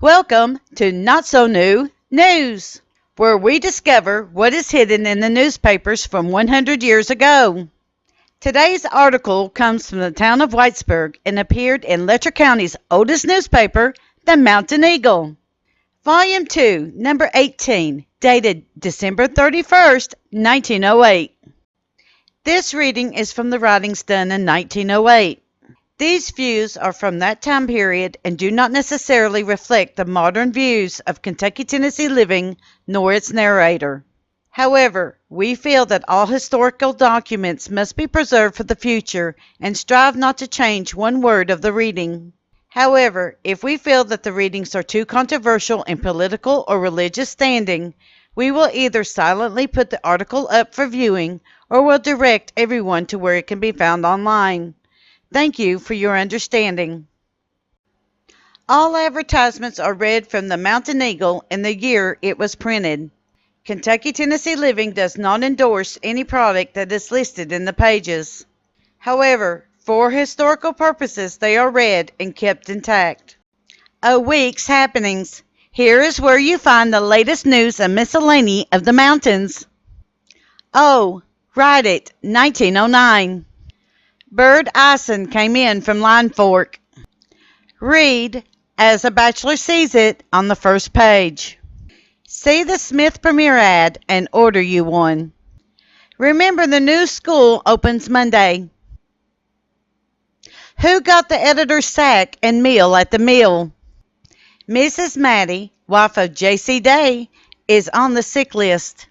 Welcome to Not So New News, where we discover what is hidden in the newspapers from 100 years ago. Today's article comes from the town of Whitesburg and appeared in Letcher County's oldest newspaper, the Mountain Eagle. Volume 2, number 18, dated December 31st, 1908. This reading is from the writings done in 1908. These views are from that time period and do not necessarily reflect the modern views of Kentucky Tennessee living nor its narrator. However, we feel that all historical documents must be preserved for the future and strive not to change one word of the reading. However, if we feel that the readings are too controversial in political or religious standing, we will either silently put the article up for viewing or will direct everyone to where it can be found online. Thank you for your understanding. All advertisements are read from the Mountain Eagle in the year it was printed. Kentucky Tennessee Living does not endorse any product that is listed in the pages. However, for historical purposes, they are read and kept intact. A week's happenings. Here is where you find the latest news and miscellany of the mountains. Oh, write it, 1909. Bird Ison came in from Line Fork. Read, as a bachelor sees it, on the first page. See the Smith Premier ad and order you one. Remember, the new school opens Monday. Who got the editor's sack and meal at the mill? Mrs. Maddie, wife of J.C. Day, is on the sick list.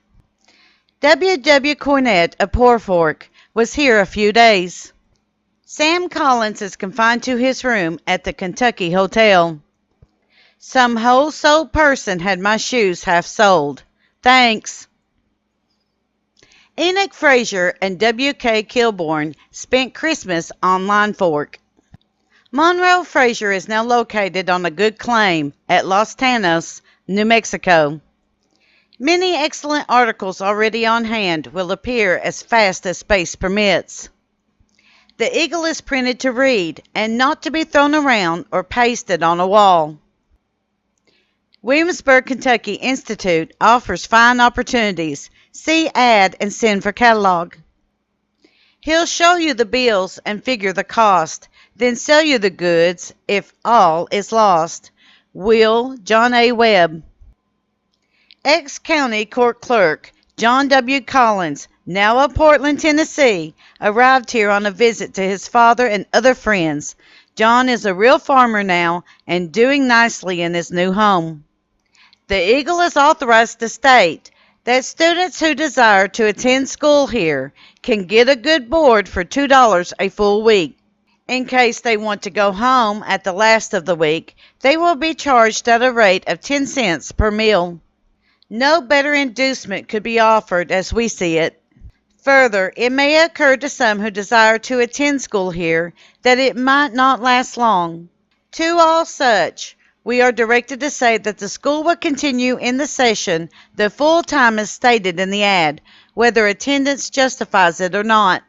W. Cornett of Poor Fork was here a few days. Sam Collins is confined to his room at the Kentucky Hotel. Some whole-souled person had my shoes half soled. Thanks. Enoch Frazier and W.K. Kilborn spent Christmas on Line Fork. Monroe Frazier is now located on a good claim at Los Tanos, New Mexico. Many excellent articles already on hand will appear as fast as space permits. The Eagle is printed to read and not to be thrown around or pasted on a wall. Williamsburg, Kentucky Institute offers fine opportunities. See ad and send for catalog. He'll show you the bills and figure the cost, then sell you the goods if all is lost. Will John A. Webb. Ex-County Court Clerk John W. Collins, now of Portland, Tennessee, arrived here on a visit to his father and other friends. John is a real farmer now and doing nicely in his new home. The Eagle is authorized to state that students who desire to attend school here can get a good board for $2 a full week. In case they want to go home at the last of the week, they will be charged at a rate of 10 cents per meal. No better inducement could be offered as we see it. Further, it may occur to some who desire to attend school here that it might not last long. To all such, we are directed to say that the school will continue in the session the full time as stated in the ad, whether attendance justifies it or not.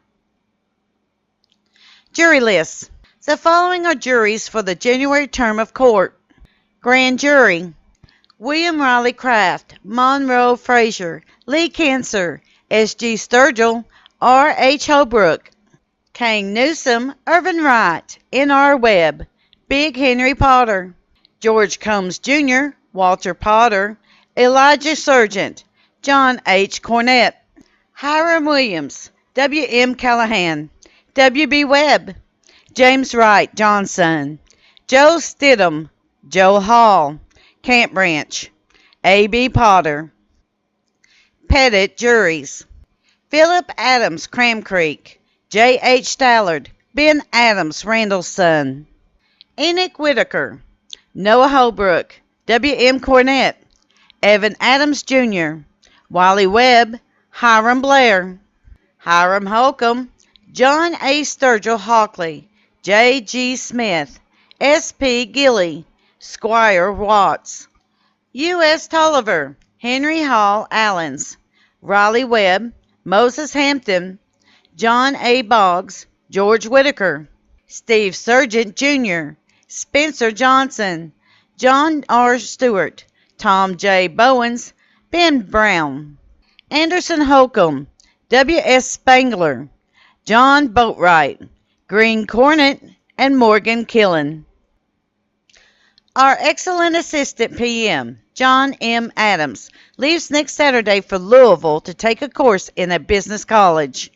Jury lists. The following are juries for the January term of court. Grand Jury: William Riley Craft, Monroe Frazier, Lee Cancer, S.G. Sturgill, R.H. Holbrook, Kane Newsom, Irvin Wright, N.R. Webb, Big Henry Potter, George Combs, Jr., Walter Potter, Elijah Sergent, John H. Cornett, Hiram Williams, W.M. Callahan, W.B. Webb, James Wright Johnson, Joe Stidham, Joe Hall, Camp Branch, A.B. Potter. Pettit Juries: Philip Adams, Cram Creek, J.H. Stallard, Ben Adams, Randall's son, Enoch Whitaker, Noah Holbrook, W.M. Cornett, Evan Adams, Jr., Wally Webb, Hiram Blair, Hiram Holcomb, John A. Sturgill Hockley, J.G. Smith, S.P. Gilley, Squire Watts, U.S. Tolliver, Henry Hall Allens, Riley Webb, Moses Hampton, John A. Boggs, George Whitaker, Steve Sergent, Jr., Spencer Johnson, John R. Stewart, Tom J. Bowens, Ben Brown, Anderson Holcomb, W. S. Spangler, John Boatwright, Green Cornet, and Morgan Killen. Our excellent assistant PM, John M. Adams, leaves next Saturday for Louisville to take a course in a business college.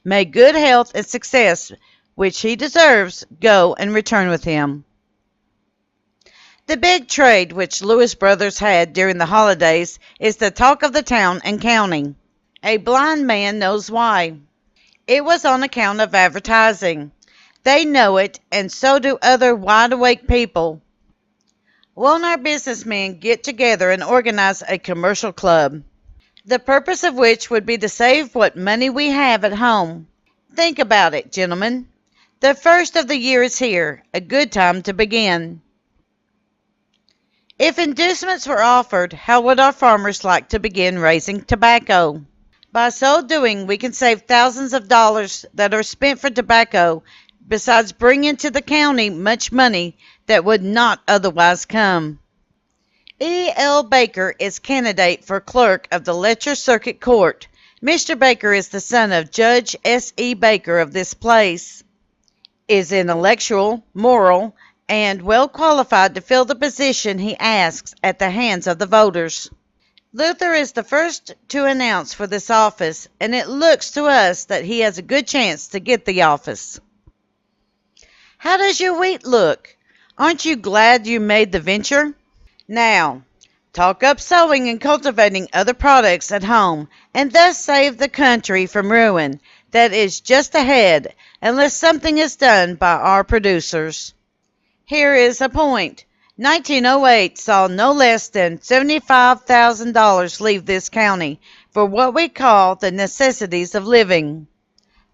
May good health and success, which he deserves, go and return with him. The big trade which Lewis Brothers had during the holidays is the talk of the town and county. A blind man knows why. It was on account of advertising. They know it, and so do other wide-awake people. Won't our businessmen get together and organize a commercial club, the purpose of which would be to save what money we have at home? Think about it, gentlemen. The first of the year is here, a good time to begin. If inducements were offered, how would our farmers like to begin raising tobacco? By so doing, we can save thousands of dollars that are spent for tobacco, besides bringing to the county much money that would not otherwise come. E. L. Baker is candidate for clerk of the Letcher Circuit Court. Mr. Baker is the son of Judge S. E. Baker of this place, is intellectual, moral, and well qualified to fill the position he asks at the hands of the voters. Luther is the first to announce for this office, and it looks to us that he has a good chance to get the office. How does your wheat look? Aren't you glad you made the venture? Now, talk up sowing and cultivating other products at home, and thus save the country from ruin that is just ahead, unless something is done by our producers. Here is a point. 1908 saw no less than $75,000 leave this county for what we call the necessities of living.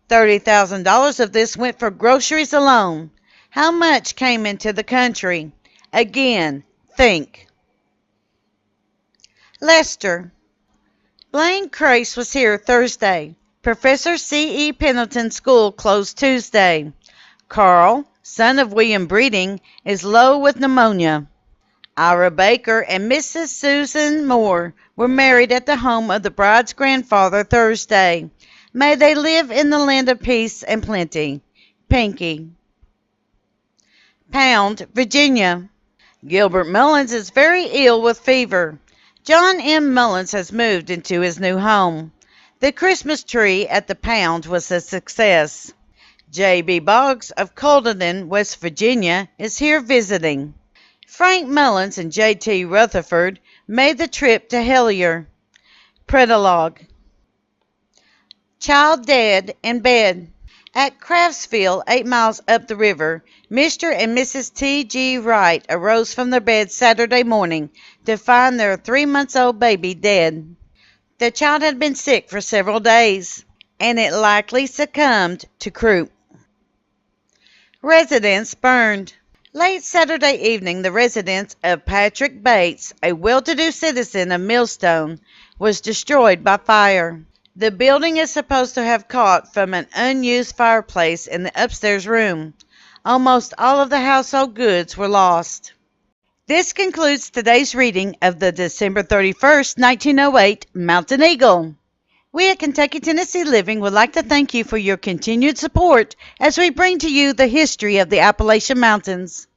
$30,000 of this went for groceries alone. How much came into the country? Again, think. Lester. Blaine Crace was here Thursday. Professor C. E. Pendleton's school closed Tuesday. Carl, son of William Breeding, is low with pneumonia. Ira Baker and Mrs. Susan Moore were married at the home of the bride's grandfather Thursday. May they live in the land of peace and plenty. Pinky. Pound, Virginia. Gilbert Mullins is very ill with fever. John M. Mullins has moved into his new home. The Christmas tree at the Pound was a success. J. B. Boggs of Colden, West Virginia, is here visiting. Frank Mullins and J. T. Rutherford made the trip to Hellier. Prologue. Child dead in bed. At Craftsville, 8 miles up the river, Mr. and Mrs. T. G. Wright arose from their bed Saturday morning to find their 3-month-old baby dead. The child had been sick for several days, and it likely succumbed to croup. Residence burned. Late Saturday evening, the residence of Patrick Bates, a well-to-do citizen of Millstone, was destroyed by fire. The building is supposed to have caught from an unused fireplace in the upstairs room. Almost all of the household goods were lost. This concludes today's reading of the December 31st, 1908 Mountain Eagle. We at Kentucky Tennessee Living would like to thank you for your continued support as we bring to you the history of the Appalachian Mountains.